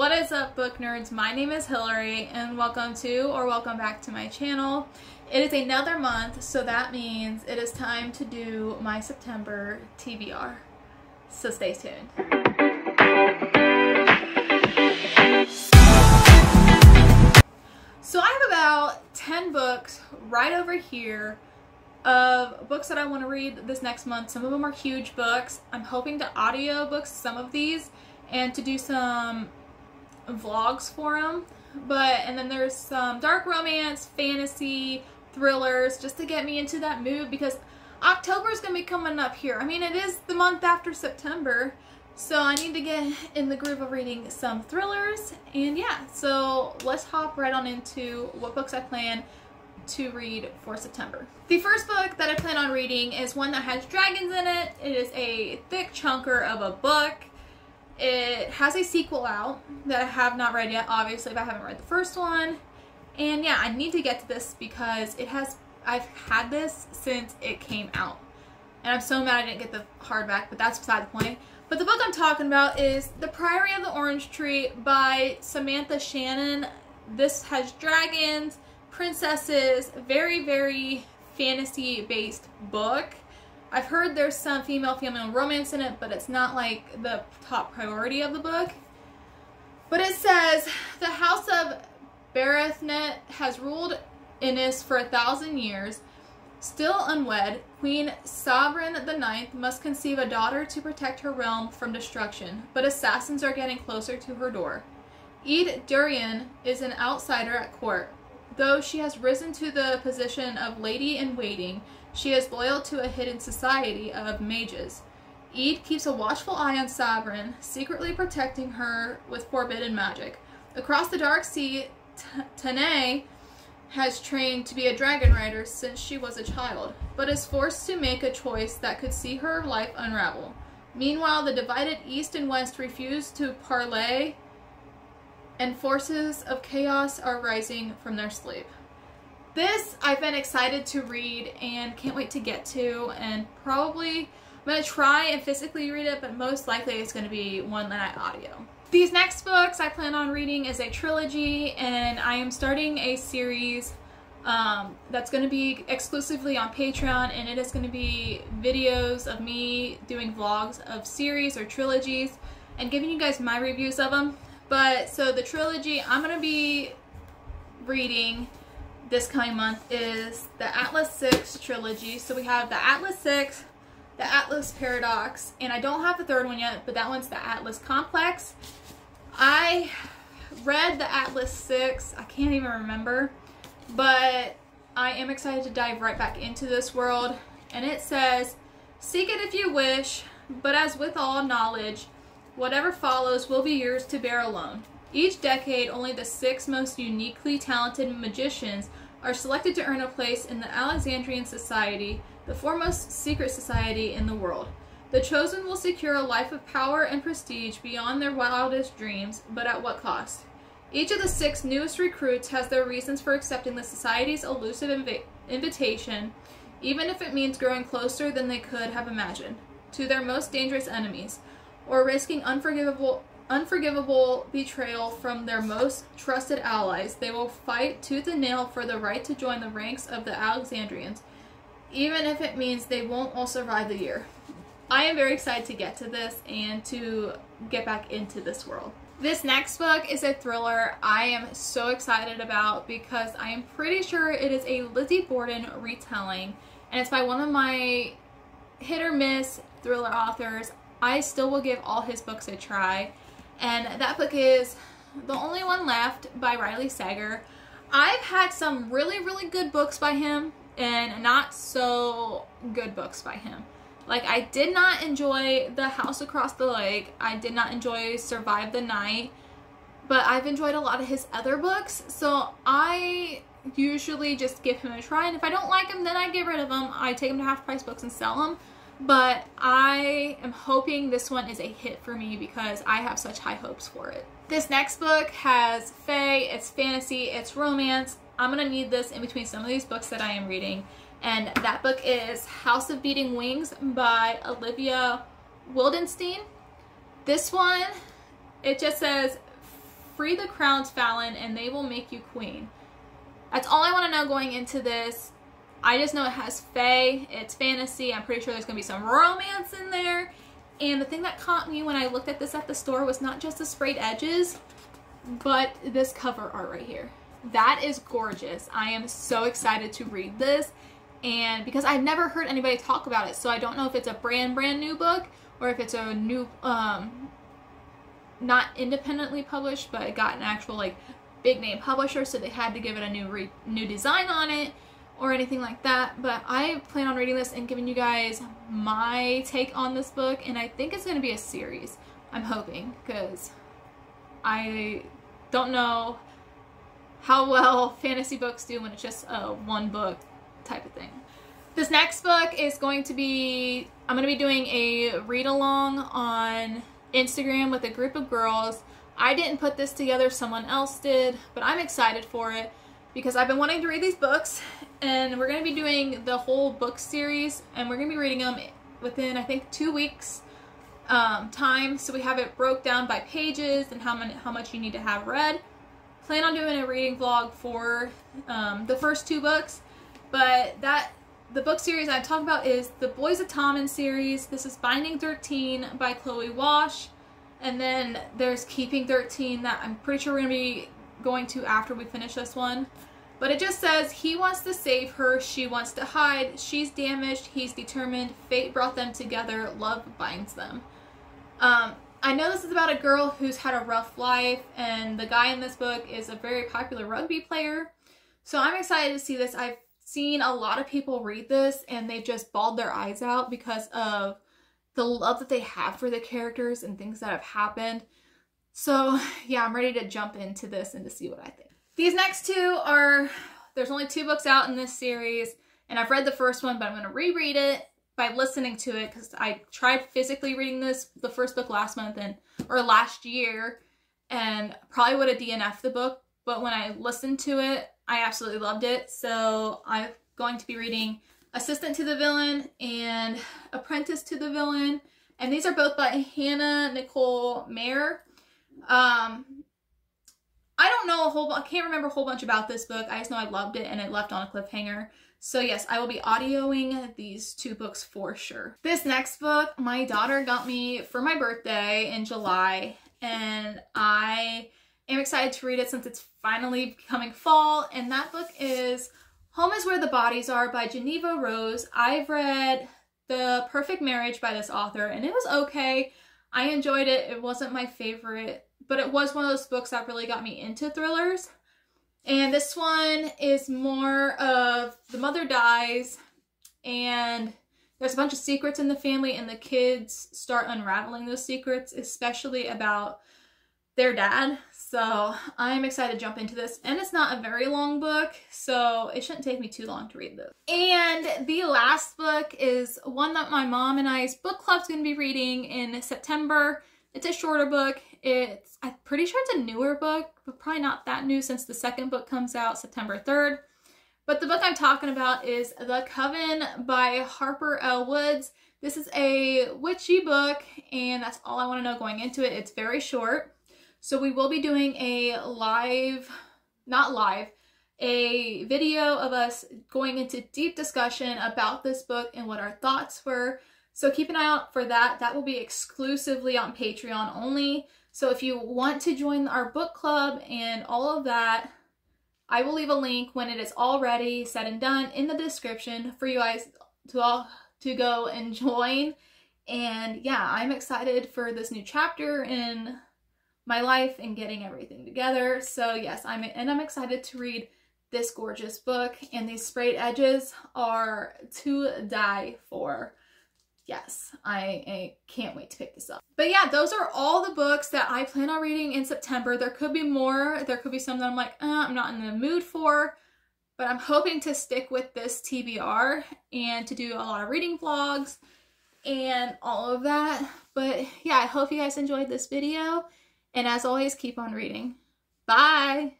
What is up, book nerds? My name is Hillary and welcome to or welcome back to my channel. It is another month, so that means it is time to do my September TBR. So stay tuned. So I have about 10 books right over here of books that I want to read this next month. Some of them are huge books. I'm hoping to audiobooks some of these and to do some vlogs for them. And then there's some dark romance, fantasy, thrillers, just to get me into that mood, because October is going to be coming up here. I mean, it is the month after September, so I need to get in the groove of reading some thrillers. And yeah, so let's hop right on into what books I plan to read for September. The first book that I plan on reading is one that has dragons in it. It is a thick chunker of a book. It has a sequel out that I have not read yet, obviously, but I haven't read the first one. And yeah, I need to get to this because I've had this since it came out. And I'm so mad I didn't get the hardback, but that's beside the point. But the book I'm talking about is The Priory of the Orange Tree by Samantha Shannon. This has dragons, princesses, very, very fantasy-based book. I've heard there's some female romance in it, but it's not like the top priority of the book. But it says, the House of Bereithnet has ruled Innis for 1,000 years. Still unwed, Queen Sovereign IX must conceive a daughter to protect her realm from destruction, but assassins are getting closer to her door. Eid Durian is an outsider at court. Though she has risen to the position of lady-in-waiting, she is loyal to a hidden society of mages. Eid keeps a watchful eye on Sovereign, secretly protecting her with forbidden magic. Across the Dark Sea, Tanae has trained to be a dragon rider since she was a child, but is forced to make a choice that could see her life unravel. Meanwhile, the divided East and West refuse to parley, and forces of chaos are rising from their sleep. This I've been excited to read and can't wait to get to, and probably I'm going to try and physically read it, but most likely it's going to be one that I audio. These next books I plan on reading is a trilogy, and I am starting a series that's going to be exclusively on Patreon, and it is going to be videos of me doing vlogs of series or trilogies and giving you guys my reviews of them. So the trilogy I'm going to be reading this coming month is the Atlas 6 trilogy. So we have the Atlas 6, the Atlas Paradox, and I don't have the third one yet, but that one's the Atlas Complex. I read the Atlas 6, I can't even remember, but I am excited to dive right back into this world. And it says, seek it if you wish, but as with all knowledge, whatever follows will be yours to bear alone. Each decade, only the 6 most uniquely talented magicians are selected to earn a place in the Alexandrian Society, the foremost secret society in the world. The chosen will secure a life of power and prestige beyond their wildest dreams, but at what cost? Each of the 6 newest recruits has their reasons for accepting the society's elusive invitation, even if it means growing closer than they could have imagined, to their most dangerous enemies, or risking unforgivable betrayal from their most trusted allies. They will fight tooth and nail for the right to join the ranks of the Alexandrians, even if it means they won't all survive the year. I am very excited to get to this and to get back into this world. This next book is a thriller I am so excited about because I am pretty sure it is a Lizzie Borden retelling, and it's by one of my hit or miss thriller authors. I still will give all his books a try. And that book is The Only One Left by Riley Sager. I've had some really, really good books by him and not so good books by him. Like, I did not enjoy The House Across the Lake. I did not enjoy Survive the Night. But I've enjoyed a lot of his other books. So I usually just give him a try. And if I don't like him, then I get rid of him. I take him to Half Price Books and sell them. But I am hoping this one is a hit for me because I have such high hopes for it. This next book has fae, it's fantasy, it's romance. I'm going to need this in between some of these books that I am reading. And that book is House of Beating Wings by Olivia Wildenstein. This one, it just says free the crowns, Fallon, and they will make you queen. That's all I want to know going into this. I just know it has fae, it's fantasy, I'm pretty sure there's going to be some romance in there. And the thing that caught me when I looked at this at the store was not just the sprayed edges, but this cover art right here. That is gorgeous. I am so excited to read this, and because I've never heard anybody talk about it, so I don't know if it's a brand new book or if it's a new, not independently published, but it got an actual like big name publisher, so they had to give it a new design on it or anything like that. But I plan on reading this and giving you guys my take on this book, and I think it's going to be a series. I'm hoping, because I don't know how well fantasy books do when it's just a one book type of thing. This next book is going to be, I'm going to be doing a read along on Instagram with a group of girls. I didn't put this together, someone else did, but I'm excited for it because I've been wanting to read these books, and we're going to be doing the whole book series, and we're going to be reading them within, I think, 2 weeks time. So we have it broke down by pages and how much you need to have read. Plan on doing a reading vlog for the first 2 books, but the book series I'm talking about is the Boys of Tommen series. This is Binding 13 by Chloe Walsh, and then there's Keeping 13 that I'm pretty sure we're going to be going to after we finish this one. But it just says, he wants to save her, she wants to hide, she's damaged, he's determined, fate brought them together, love binds them. I know this is about a girl who's had a rough life, and the guy in this book is a very popular rugby player. So I'm excited to see this. I've seen a lot of people read this and they've just bawled their eyes out because of the love that they have for the characters and things that have happened. So yeah, I'm ready to jump into this and to see what I think. These next 2 are, there's only 2 books out in this series, and I've read the first one, but I'm going to reread it by listening to it because I tried physically reading the first book last month or last year, and probably would have DNF'd the book, but when I listened to it, I absolutely loved it. So I'm going to be reading Assistant to the Villain and Apprentice to the Villain, and these are both by Hannah Nicole Mayer. I don't know I can't remember a whole bunch about this book. I just know I loved it and it left on a cliffhanger. So yes, I will be audioing these 2 books for sure. This next book, my daughter got me for my birthday in July, and I am excited to read it since it's finally becoming fall, and that book is Home is Where the Bodies Are by Geneva Rose. I've read The Perfect Marriage by this author, and it was okay. I enjoyed it. It wasn't my favorite, but it was one of those books that really got me into thrillers. And this one is more of the mother dies, and there's a bunch of secrets in the family, and the kids start unraveling those secrets, especially about their dad. So I'm excited to jump into this, and it's not a very long book, so it shouldn't take me too long to read this. And the last book is one that my mom and I's book club's going to be reading in September. It's a shorter book. I'm pretty sure it's a newer book, but probably not that new since the second book comes out September 3rd. But the book I'm talking about is The Coven by Harper L. Woods. This is a witchy book, and that's all I want to know going into it. It's very short. So we will be doing a a video of us going into deep discussion about this book and what our thoughts were. So keep an eye out for that. That will be exclusively on Patreon only. So if you want to join our book club and all of that, I will leave a link when it is all ready, said and done, in the description for you guys to go and join. And yeah, I'm excited for this new chapter in my life and getting everything together. So yes, I'm excited to read this gorgeous book, and these sprayed edges are to die for. Yes, I can't wait to pick this up. But yeah, those are all the books that I plan on reading in September. There could be more. There could be some that I'm like, I'm not in the mood for. But I'm hoping to stick with this TBR and to do a lot of reading vlogs and all of that. But yeah, I hope you guys enjoyed this video. And as always, keep on reading. Bye!